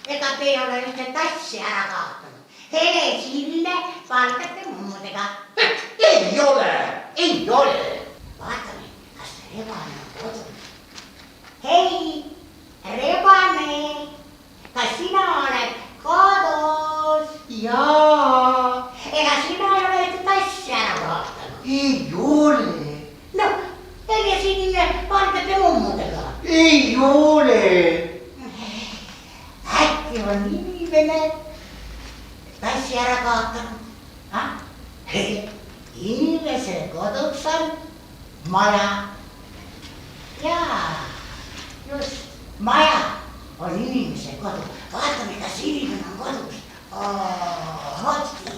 Ega te ei ole ühte tassi ära kaotanud. Hele Sille valgete mummudega. Ei ole. Vaatame, kas Rebane on kodus. Hei, Rebane, kas sina oled kodus? Jaa. Ega sina ei ole ühte tassi ära kaotanud. Ei ole. No, Hele Sille valgete mummudega. Ei ole. Äkki on inimene tassi ära kaotanud. Inimese kodus on maja. Jaa, just, maja on inimese kodu. Vaatame, kas inimene on kodus. Otki.